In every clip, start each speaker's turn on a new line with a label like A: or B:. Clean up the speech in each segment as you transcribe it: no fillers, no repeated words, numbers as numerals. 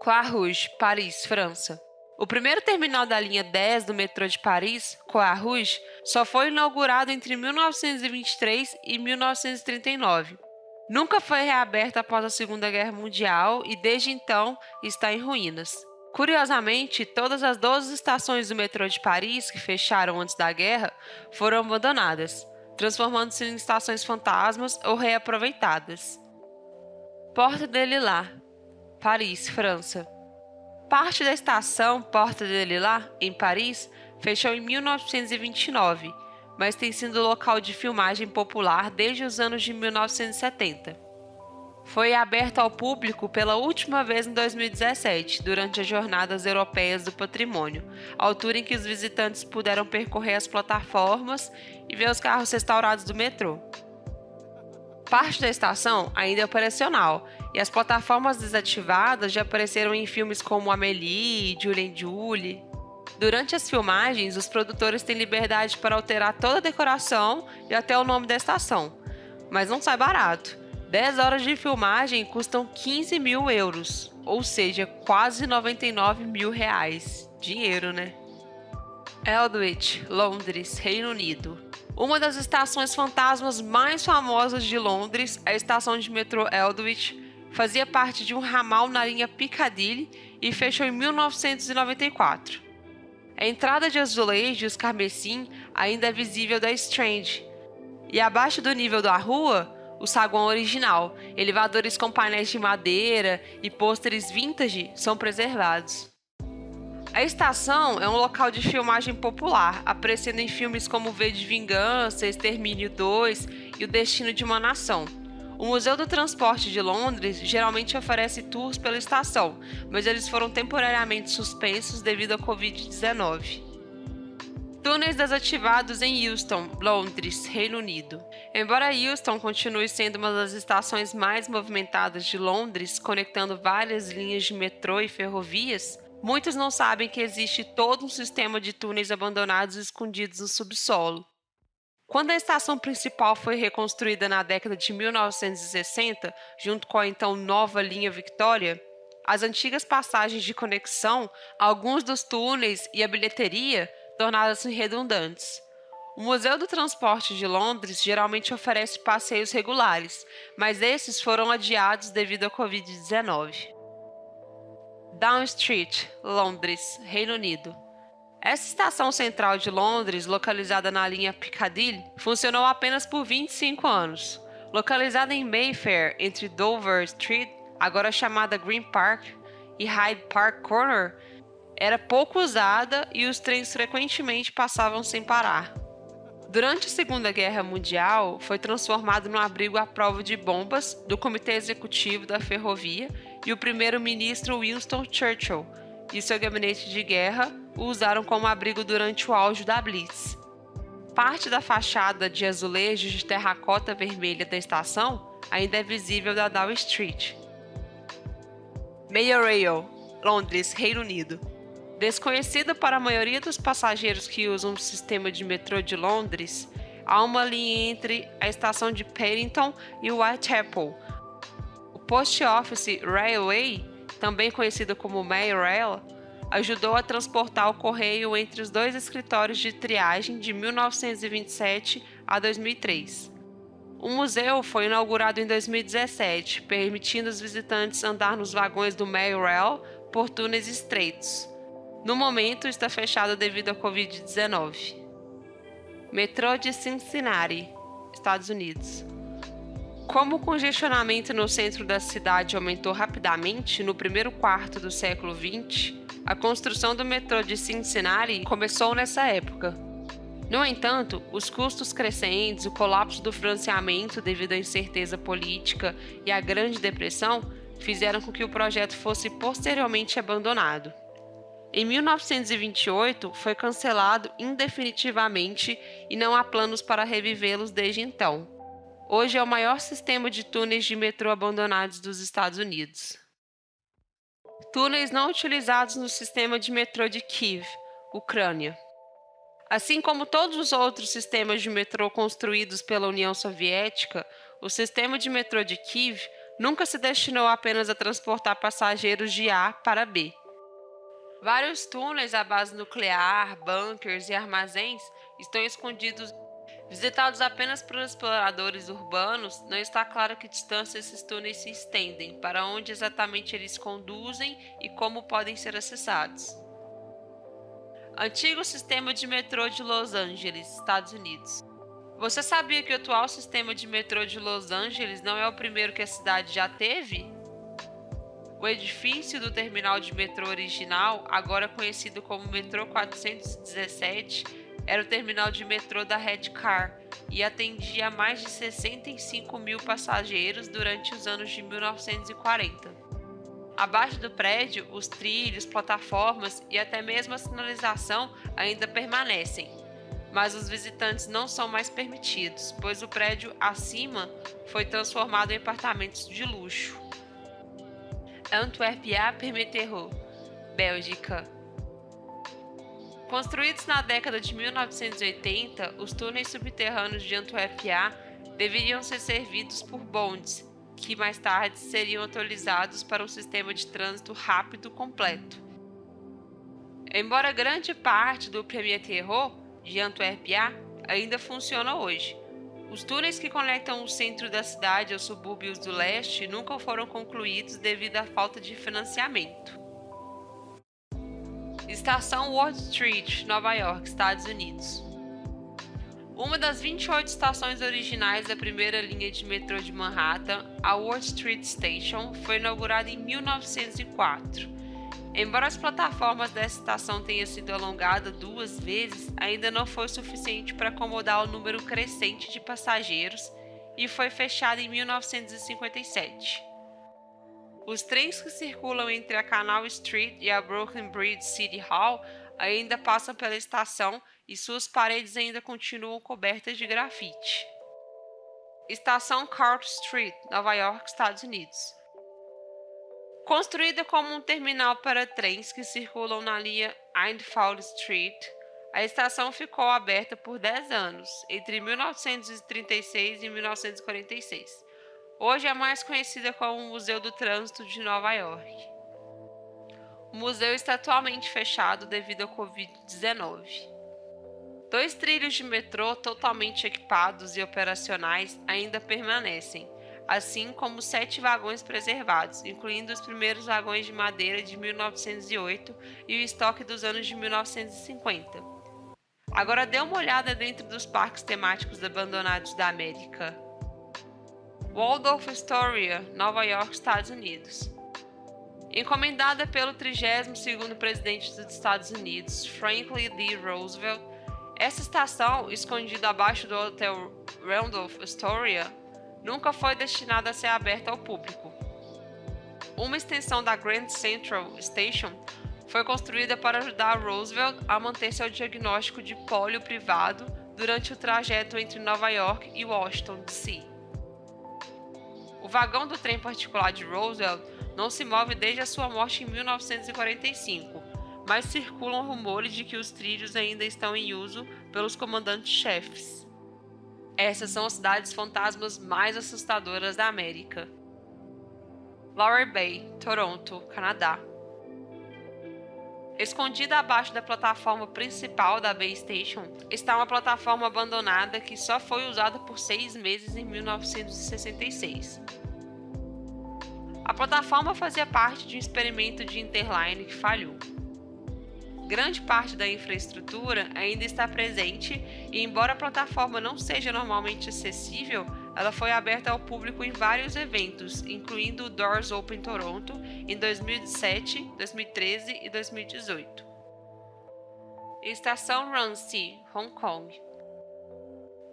A: Croix Rouge, Paris, França. O primeiro terminal da linha 10 do metrô de Paris, Croix Rouge, só foi inaugurado entre 1923 e 1939. Nunca foi reaberto após a Segunda Guerra Mundial e, desde então, está em ruínas. Curiosamente, todas as 12 estações do metrô de Paris que fecharam antes da guerra foram abandonadas, transformando-se em estações fantasmas ou reaproveitadas. Porte de Lila, Paris, França. Parte da estação Porte de Lila, em Paris, fechou em 1929, mas tem sido local de filmagem popular desde os anos de 1970. Foi aberto ao público pela última vez em 2017, durante as Jornadas Europeias do Patrimônio, altura em que os visitantes puderam percorrer as plataformas e ver os carros restaurados do metrô. Parte da estação ainda é operacional, e as plataformas desativadas já apareceram em filmes como Amélie e Julie and Julie. Durante as filmagens, os produtores têm liberdade para alterar toda a decoração e até o nome da estação. Mas não sai barato. 10 horas de filmagem custam 15 mil euros, ou seja, quase 99 mil reais. Dinheiro, né? Aldwych, Londres, Reino Unido. Uma das estações fantasmas mais famosas de Londres, a estação de metrô Aldwych, fazia parte de um ramal na linha Piccadilly e fechou em 1994. A entrada de azulejos carmesim ainda é visível da Strand, e abaixo do nível da rua, o saguão original, elevadores com painéis de madeira e pôsteres vintage são preservados. A estação é um local de filmagem popular, aparecendo em filmes como V de Vingança, Extermínio 2 e O Destino de uma Nação. O Museu do Transporte de Londres geralmente oferece tours pela estação, mas eles foram temporariamente suspensos devido à Covid-19. Túneis desativados em Euston, Londres, Reino Unido. Embora Euston continue sendo uma das estações mais movimentadas de Londres, conectando várias linhas de metrô e ferrovias, muitos não sabem que existe todo um sistema de túneis abandonados e escondidos no subsolo. Quando a estação principal foi reconstruída na década de 1960, junto com a então nova linha Victoria, as antigas passagens de conexão, alguns dos túneis e a bilheteria tornaram-se redundantes. O Museu do Transporte de Londres geralmente oferece passeios regulares, mas esses foram adiados devido à Covid-19. Down Street, Londres, Reino Unido. Essa estação central de Londres, localizada na linha Piccadilly, funcionou apenas por 25 anos. Localizada em Mayfair, entre Dover Street, agora chamada Green Park, e Hyde Park Corner, era pouco usada e os trens frequentemente passavam sem parar. Durante a Segunda Guerra Mundial, foi transformado num abrigo à prova de bombas do Comitê Executivo da Ferrovia e o primeiro-ministro Winston Churchill e seu gabinete de guerra o usaram como abrigo durante o auge da Blitz. Parte da fachada de azulejos de terracota vermelha da estação ainda é visível da Down Street. Metrorail, Londres, Reino Unido. Desconhecida para a maioria dos passageiros que usam o sistema de metrô de Londres, há uma linha entre a estação de Paddington e Whitechapel. O Post Office Railway, também conhecido como Metrorail, ajudou a transportar o correio entre os dois escritórios de triagem de 1927 a 2003. O museu foi inaugurado em 2017, permitindo os visitantes andar nos vagões do Metrorail por túneis estreitos. No momento, está fechado devido à Covid-19. Metrô de Cincinnati, Estados Unidos. Como o congestionamento no centro da cidade aumentou rapidamente no primeiro quarto do século XX, a construção do metrô de Cincinnati começou nessa época. No entanto, os custos crescentes, o colapso do financiamento devido à incerteza política e à Grande Depressão fizeram com que o projeto fosse posteriormente abandonado. Em 1928, foi cancelado indefinitivamente e não há planos para revivê-los desde então. Hoje é o maior sistema de túneis de metrô abandonados dos Estados Unidos. Túneis não utilizados no sistema de metrô de Kiev, Ucrânia. Assim como todos os outros sistemas de metrô construídos pela União Soviética, o sistema de metrô de Kiev nunca se destinou apenas a transportar passageiros de A para B. Vários túneis à base nuclear, bunkers e armazéns estão escondidos. Visitados apenas por exploradores urbanos, não está claro que distância esses túneis se estendem, para onde exatamente eles conduzem e como podem ser acessados. Antigo sistema de metrô de Los Angeles, Estados Unidos. Você sabia que o atual sistema de metrô de Los Angeles não é o primeiro que a cidade já teve? O edifício do terminal de metrô original, agora conhecido como Metrô 417, era o terminal de metrô da Redcar e atendia a mais de 65 mil passageiros durante os anos de 1940. Abaixo do prédio, os trilhos, plataformas e até mesmo a sinalização ainda permanecem, mas os visitantes não são mais permitidos, pois o prédio acima foi transformado em apartamentos de luxo. Antwerpia Permeterro, Bélgica. Construídos na década de 1980, os túneis subterrâneos de Antwerpia deveriam ser servidos por bondes, que mais tarde seriam atualizados para um sistema de trânsito rápido completo. Embora grande parte do Permeterro de Antwerpia ainda funciona hoje, os túneis que conectam o centro da cidade aos subúrbios do leste nunca foram concluídos devido à falta de financiamento. Estação Wall Street, Nova York, Estados Unidos. Uma das 28 estações originais da primeira linha de metrô de Manhattan, a Wall Street Station, foi inaugurada em 1904. Embora as plataformas dessa estação tenham sido alongadas 2 vezes, ainda não foi suficiente para acomodar o número crescente de passageiros e foi fechada em 1957. Os trens que circulam entre a Canal Street e a Brooklyn Bridge City Hall ainda passam pela estação e suas paredes ainda continuam cobertas de grafite. Estação Carter Street, Nova York, Estados Unidos. Construída como um terminal para trens que circulam na linha Eindhoven Street, a estação ficou aberta por 10 anos, entre 1936 e 1946. Hoje é mais conhecida como o Museu do Trânsito de Nova York. O museu está atualmente fechado devido à Covid-19. 2 trilhos de metrô totalmente equipados e operacionais ainda permanecem, assim como 7 vagões preservados, incluindo os primeiros vagões de madeira de 1908 e o estoque dos anos de 1950. Agora dê uma olhada dentro dos parques temáticos abandonados da América. Waldorf Astoria, Nova York, Estados Unidos. Encomendada pelo 32º presidente dos Estados Unidos, Franklin D. Roosevelt, essa estação, escondida abaixo do Hotel Waldorf Astoria, nunca foi destinada a ser aberta ao público. Uma extensão da Grand Central Station foi construída para ajudar Roosevelt a manter seu diagnóstico de pólio privado durante o trajeto entre Nova York e Washington, D.C. O vagão do trem particular de Roosevelt não se move desde a sua morte em 1945, mas circulam rumores de que os trilhos ainda estão em uso pelos comandantes-chefes. Essas são as cidades fantasmas mais assustadoras da América. Lower Bay, Toronto, Canadá. Escondida abaixo da plataforma principal da Bay Station está uma plataforma abandonada que só foi usada por 6 meses em 1966. A plataforma fazia parte de um experimento de Interline que falhou. Grande parte da infraestrutura ainda está presente e, embora a plataforma não seja normalmente acessível, ela foi aberta ao público em vários eventos, incluindo o Doors Open Toronto em 2007, 2013 e 2018. Estação Ranchi, Hong Kong.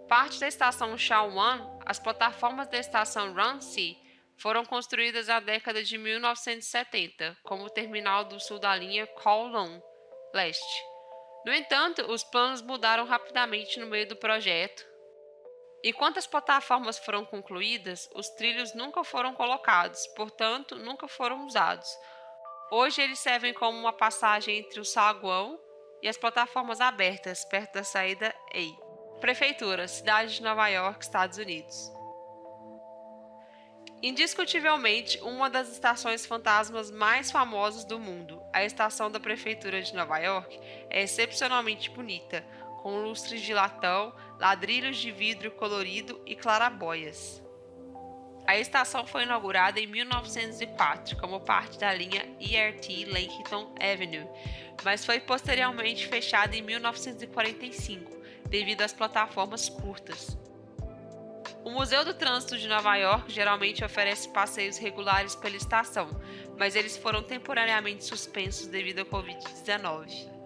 A: Parte da estação Shaowan, as plataformas da estação Ranchi foram construídas na década de 1970 como o terminal do sul da linha Kowloon Leste. No entanto, os planos mudaram rapidamente no meio do projeto. Enquanto as plataformas foram concluídas, os trilhos nunca foram colocados, portanto, nunca foram usados. Hoje eles servem como uma passagem entre o saguão e as plataformas abertas, perto da saída A. Prefeitura, Cidade de Nova York, Estados Unidos. Indiscutivelmente, uma das estações fantasmas mais famosas do mundo, a estação da Prefeitura de Nova York, é excepcionalmente bonita, com lustres de latão, ladrilhos de vidro colorido e clarabóias. A estação foi inaugurada em 1904 como parte da linha ERT Laketon Avenue, mas foi posteriormente fechada em 1945 devido às plataformas curtas. O Museu do Trânsito de Nova York geralmente oferece passeios regulares pela estação, mas eles foram temporariamente suspensos devido à Covid-19.